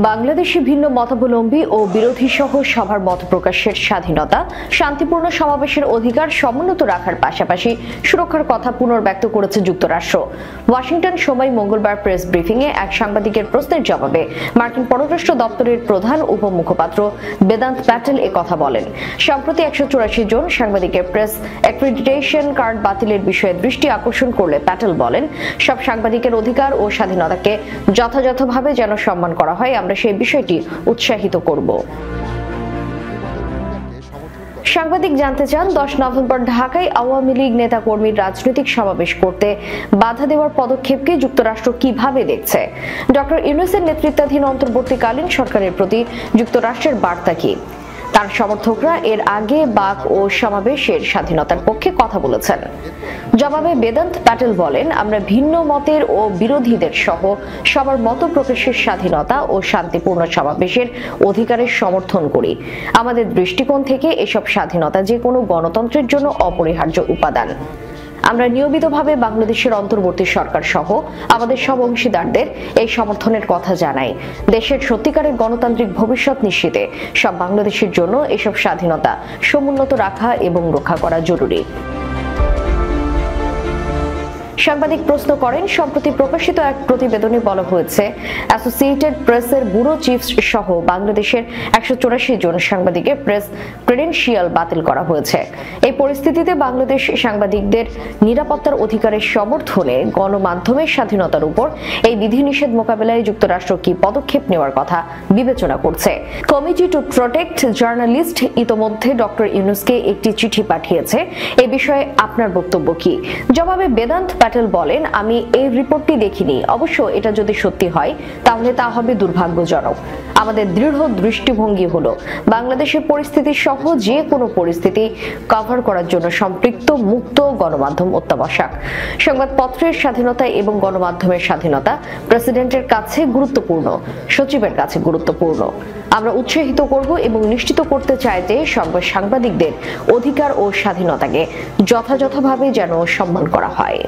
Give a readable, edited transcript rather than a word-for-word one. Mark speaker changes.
Speaker 1: বাংলাদেশে ভিন্ন মতাবলম্বী ও বিরোধী সহ সবার মত প্রকাশের স্বাধীনতা, শান্তিপূর্ণ সমাবেশের অধিকার সমুন্নত রাখার পাশাপাশি সুরক্ষার কথা পুনর্ব্যক্ত করেছে যুক্তরাষ্ট্র। ওয়াশিংটন সময় মঙ্গলবার প্রেস ব্রিফিংয়ে এক সাংবাদিকের প্রশ্নের জবাবে মার্কিন পররাষ্ট্র দপ্তরের প্রধান উপমুখপাত্র বেদান্ত প্যাটেল কথা বলেন। সম্প্রতি 184 জন সাংবাদিকের প্রেস অ্যাক্রিডিটেশন কার্ড বাতিলের বিষয়ে দৃষ্টি আকর্ষণ করলে প্যাটেল বলেন, সব সাংবাদিকের অধিকার ও স্বাধীনতাকে যথাযথভাবে যেন সম্মান করা হয়, আমরা সেই বিষয়টি উৎসাহিত করব। সাংবাদিক জানতে চান, 10 নভেম্বর ঢাকায় আওয়ামী লীগ নেতাকর্মীর রাজনৈতিক সমাবেশ করতে বাধা দেওয়ার পদক্ষেপকে যুক্তরাষ্ট্র কিভাবে দেখছে? ডক্টর ইউনূসের নেতৃত্বাধীন অন্তর্বর্তীকালীন সরকারের প্রতি যুক্তরাষ্ট্রের বার্তা কি? তার সমর্থকরা এর আগে বাক ও সমাবেশের স্বাধীনতার পক্ষে কথা বলেছেন। জবাবে বেদান্ত প্যাটেল বলেন, আমরা ভিন্ন মতের ও বিরোধীদের সহ সবার মত প্রকাশের স্বাধীনতা ও শান্তিপূর্ণ সমাবেশের অধিকারের সমর্থন করি। আমাদের দৃষ্টিকোণ থেকে এসব স্বাধীনতা যে কোনো গণতন্ত্রের জন্য অপরিহার্য উপাদান। আমরা নিয়মিতভাবে বাংলাদেশের অন্তর্বর্তী সরকার সহ আমাদের সব অংশীদারদের এই সমর্থনের কথা জানাই। দেশের সত্যিকারের গণতান্ত্রিক ভবিষ্যৎ নিশ্চিতে সব বাংলাদেশের জন্য এসব স্বাধীনতা সমুন্নত রাখা এবং রক্ষা করা জরুরি। সাংবাদিক প্রশ্ন করেন, সম্প্রতি প্রকাশিত এক প্রতিবেদনে বলা হয়েছে অ্যাসোসিয়েটেড প্রেসের ব্যুরো চিফ সহ বাংলাদেশের 184 জন সাংবাদিকের প্রেস ক্রেডেনশিয়াল বাতিল করা হয়েছে। এই পরিস্থিতিতে বাংলাদেশ সাংবাদিকদের নিরাপত্তার অধিকারের সমর্থনে গণমাধ্যমের স্বাধীনতার উপর এই বিধিনিষেধ মোকাবেলায় যুক্তরাষ্ট্র কি পদক্ষেপ নেওয়ার কথা বিবেচনা করছে। কমিটি টু প্রোটেক্ট জার্নালিস্ট ইতোমধ্যে ডক্টর ইউনূসকে একটি চিঠি পাঠিয়েছে। এই বিষয়ে আপনার বক্তব্য কি? জবাবে বেদান্ত প্যাটেল বলেন, আমি এই রিপোর্টটি দেখিনি। অবশ্য এটা যদি সত্যি হয় তাহলে তা হবে দুর্ভাগ্যজনক। আমাদের দৃঢ় দৃষ্টিভঙ্গি হলো বাংলাদেশের পরিস্থিতি সহ যে কোনো পরিস্থিতি কভার করার জন্য সম্পৃক্ত মুক্ত গণমাধ্যম অত্যাবশ্যক। সংবাদপত্রের স্বাধীনতা এবং গণমাধ্যমের স্বাধীনতা প্রেসিডেন্টের কাছে গুরুত্বপূর্ণ, সচিবের কাছে গুরুত্বপূর্ণ। আমরা উৎসাহিত করব এবং নিশ্চিত করতে চাই যে সব সাংবাদিকদের অধিকার ও স্বাধীনতাকে যথাযথভাবে যেন সম্মান করা হয়।